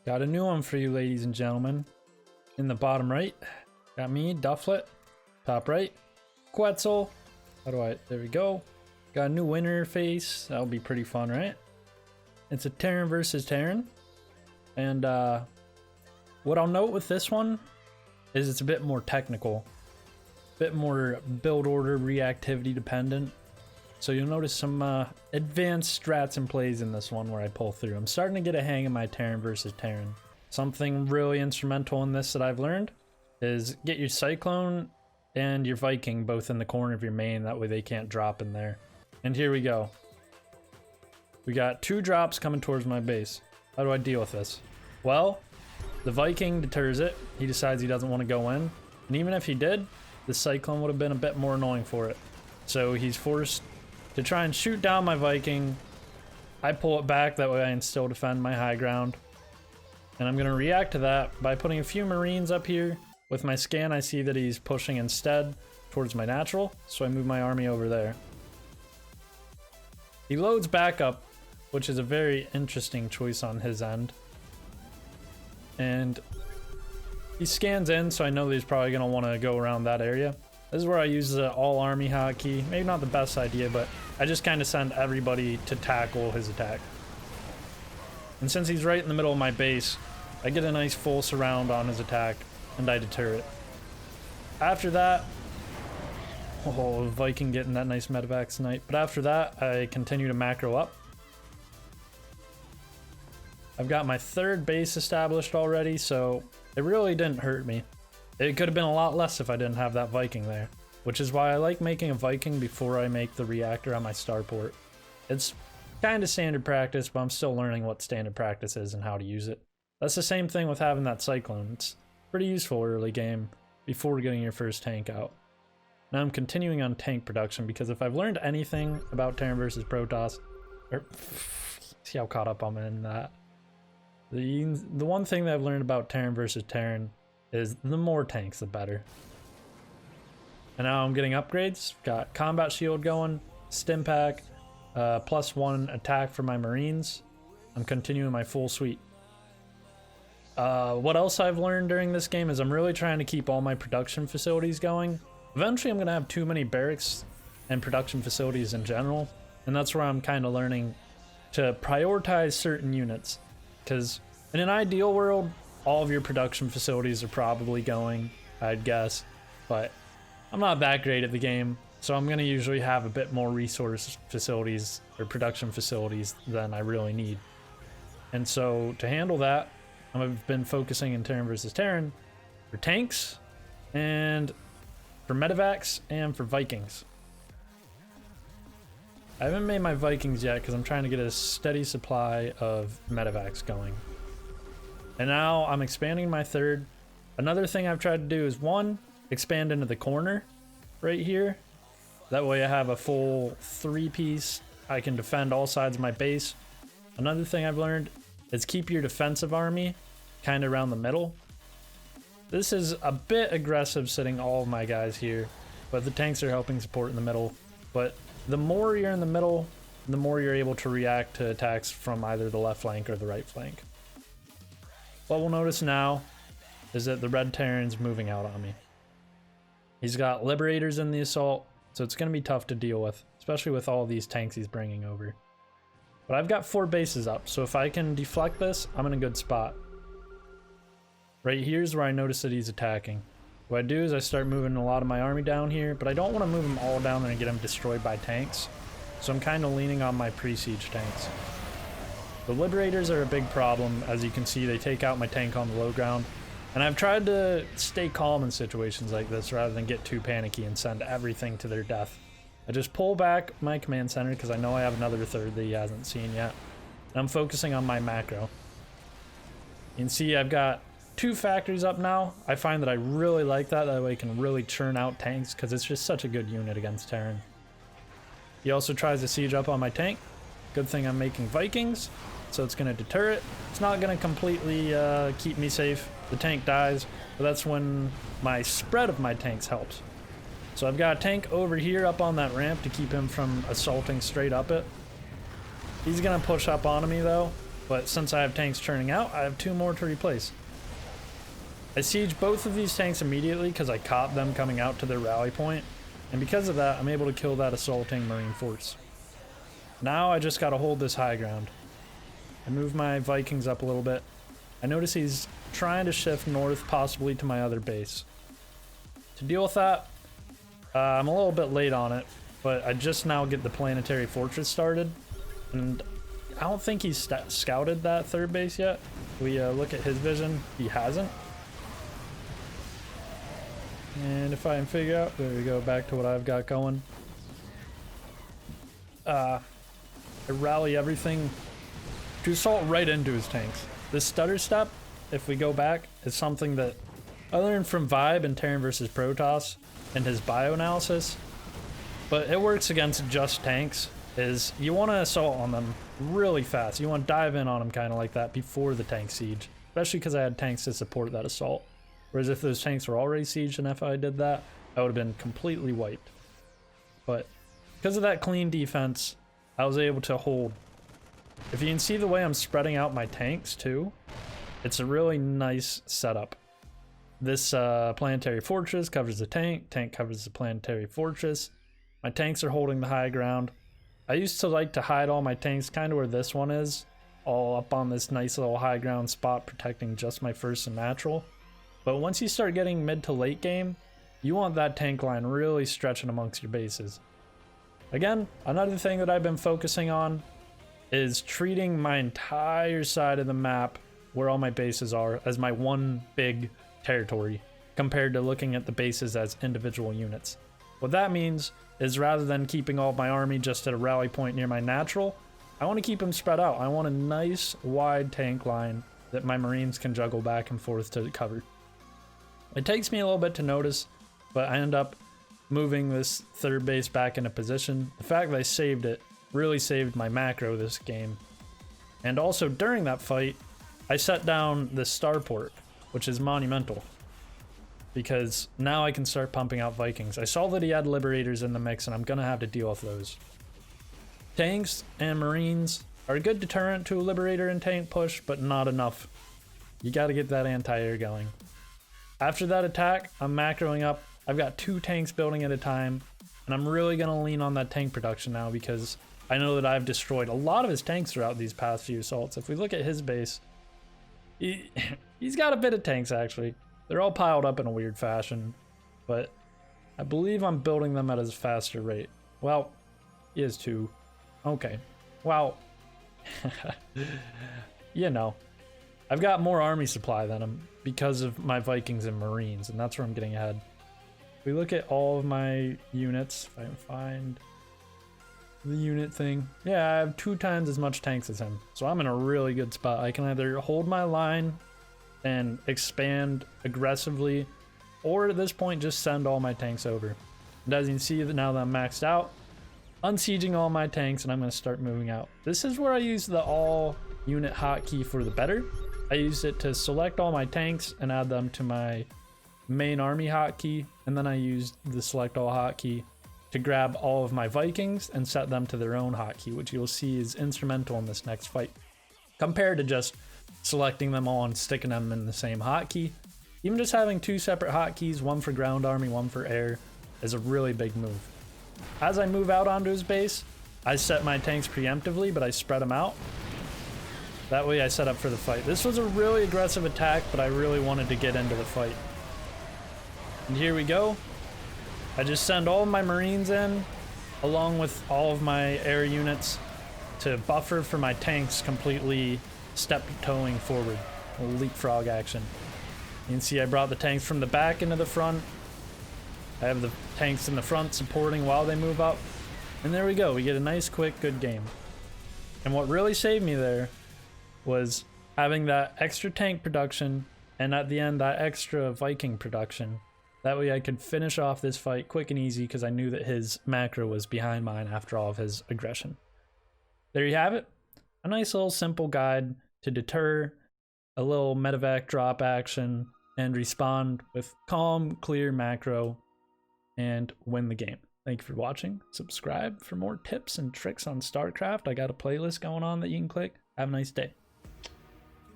Got a new one for you, ladies and gentlemen. In the bottom right, got me, Dufflet. Top right, Quetzal. There we go. Got a new winner face. That'll be pretty fun, right? It's a Terran versus Terran. And what I'll note with this one is it's a bit more technical. A bit more build order reactivity dependent. So you'll notice some advanced strats and plays in this one where I pull through. I'm starting to get a hang of my Terran versus Terran. Something really instrumental in this that I've learned is get your Cyclone and your Viking both in the corner of your main. That way they can't drop in there. And here we go. We got 2 drops coming towards my base. How do I deal with this? Well, the Viking deters it. He decides he doesn't want to go in. And even if he did, the Cyclone would have been a bit more annoying for it. So he's forced to try and shoot down my Viking. I pull it back, that way I can still defend my high ground. And I'm gonna react to that by putting a few Marines up here. With my scan, I see that he's pushing instead towards my natural, so I move my army over there. He loads back up, which is a very interesting choice on his end. And he scans in, so I know that he's probably gonna wanna go around that area. This is where I use the all army hotkey. Maybe not the best idea, but I just kind of send everybody to tackle his attack. And since he's right in the middle of my base, I get a nice full surround on his attack, and I deter it. After that, oh, Viking getting that nice medevac snipe. But after that, I continue to macro up. I've got my 3rd base established already, so it really didn't hurt me. It could have been a lot less if I didn't have that Viking there, which is why I like making a Viking before I make the reactor on my starport. It's kind of standard practice, but I'm still learning what standard practice is and how to use it. That's the same thing with having that Cyclone. It's pretty useful early game before getting your first tank out. Now I'm continuing on tank production because if I've learned anything about Terran versus Protoss, see how caught up I'm in that. The one thing that I've learned about Terran versus Terran is the more tanks, the better. And now I'm getting upgrades. Got combat shield going, stim pack, +1 attack for my Marines. I'm continuing my full suite. What else I've learned during this game is I'm really trying to keep all my production facilities going. Eventually I'm gonna have too many barracks and production facilities in general, and that's where I'm kind of learning to prioritize certain units. Because in an ideal world, all of your production facilities are probably going, I'd guess, but I'm not that great at the game, so I'm gonna usually have a bit more resource facilities or production facilities than I really need. And so to handle that, I've been focusing in Terran versus Terran for tanks and for medevacs and for Vikings. I haven't made my Vikings yet because I'm trying to get a steady supply of medevacs going. And now I'm expanding my 3rd. Another thing I've tried to do is 1, expand into the corner right here. That way I have a full 3-piece. I can defend all sides of my base. Another thing I've learned is keep your defensive army kind of around the middle. This is a bit aggressive sitting all of my guys here, but the tanks are helping support in the middle. But the more you're in the middle, the more you're able to react to attacks from either the left flank or the right flank. What we'll notice now is that the red Terran's moving out on me. He's got Liberators in the assault, so it's going to be tough to deal with, especially with all these tanks he's bringing over. But I've got 4 bases up, so if I can deflect this, I'm in a good spot. Right here's where I notice that he's attacking. What I do is I start moving a lot of my army down here, but I don't want to move them all down there and get them destroyed by tanks. So I'm kind of leaning on my pre-siege tanks. The Liberators are a big problem. As you can see, they take out my tank on the low ground. And I've tried to stay calm in situations like this rather than get too panicky and send everything to their death. I just pull back my command center because I know I have another 3rd that he hasn't seen yet. And I'm focusing on my macro. You can see I've got 2 factories up now. I find that I really like that. That way I can really churn out tanks because it's just such a good unit against Terran. He also tries to siege up on my tank. Good thing I'm making Vikings, so it's going to deter it. It's not going to completely keep me safe. The tank dies, but that's when my spread of my tanks helps. So I've got a tank over here up on that ramp to keep him from assaulting straight up it. He's going to push up on me though, but since I have tanks churning out, I have 2 more to replace. I siege both of these tanks immediately because I caught them coming out to their rally point, and because of that, I'm able to kill that assaulting Marine force. Now I just gotta hold this high ground. I move my Vikings up a little bit. I notice he's trying to shift north, possibly to my other base. To deal with that, I'm a little bit late on it, but I just now get the Planetary Fortress started, and I don't think he's scouted that 3rd base yet. We look at his vision, he hasn't. And if I can figure out, there we go, back to what I've got going. I rally everything to assault right into his tanks. This stutter step, if we go back, is something that I learned from Vibe and Terran vs. Protoss and his bioanalysis, but it works against just tanks, is you want to assault on them really fast. You want to dive in on them kind of like that before the tank siege, especially because I had tanks to support that assault. Whereas if those tanks were already sieged and if I did that, I would have been completely wiped. But because of that clean defense, I was able to hold. If you can see the way I'm spreading out my tanks too, it's a really nice setup. This Planetary Fortress covers the tank covers the Planetary Fortress. My tanks are holding the high ground. I used to like to hide all my tanks kind of where this one is, all up on this nice little high ground spot protecting just my first and natural. But once you start getting mid to late game, you want that tank line really stretching amongst your bases. Again, another thing that I've been focusing on is treating my entire side of the map where all my bases are as my one big territory compared to looking at the bases as individual units. What that means is rather than keeping all of my army just at a rally point near my natural, I want to keep them spread out. I want a nice wide tank line that my Marines can juggle back and forth to cover. It takes me a little bit to notice, but I end up moving this 3rd base back into position. The fact that I saved it really saved my macro this game. And also during that fight, I set down this starport, which is monumental, because now I can start pumping out Vikings. I saw that he had Liberators in the mix, and I'm gonna have to deal with those. Tanks and Marines are a good deterrent to a Liberator and tank push, but not enough. You gotta get that anti-air going. After that attack, I'm macroing up. I've got 2 tanks building at a time, and I'm really going to lean on that tank production now because I know that I've destroyed a lot of his tanks throughout these past few assaults. If we look at his base, he's got a bit of tanks actually. They're all piled up in a weird fashion, but I believe I'm building them at a faster rate. Well, he is 2. Okay. Well, you know, I've got more army supply than him because of my Vikings and Marines, and that's where I'm getting ahead. If we look at all of my units, if I can find the unit thing, yeah, I have 2 times as much tanks as him, so I'm in a really good spot. I can either hold my line and expand aggressively, or at this point just send all my tanks over. And as you can see, now that I'm maxed out, unsieging all my tanks, and I'm going to start moving out. This is where I use the all unit hotkey for the better. I used it to select all my tanks and add them to my main army hotkey, and then I used the select all hotkey to grab all of my Vikings and set them to their own hotkey, which you'll see is instrumental in this next fight. Compared to just selecting them all and sticking them in the same hotkey, even just having 2 separate hotkeys, one for ground army, one for air, is a really big move. As I move out onto his base, I set my tanks preemptively, but I spread them out. That way I set up for the fight. This was a really aggressive attack, but I really wanted to get into the fight. And here we go. I just send all of my Marines in, along with all of my air units, to buffer for my tanks completely step-toeing forward. A leapfrog action. You can see I brought the tanks from the back into the front. I have the tanks in the front supporting while they move up. And there we go. We get a nice, quick, good game. And what really saved me there was having that extra tank production, and at the end, that extra Viking production. That way I could finish off this fight quick and easy because I knew that his macro was behind mine after all of his aggression. There you have it. A nice little simple guide to deter a little medevac drop action and respond with calm, clear macro and win the game. Thank you for watching. Subscribe for more tips and tricks on StarCraft. I got a playlist going on that you can click. Have a nice day.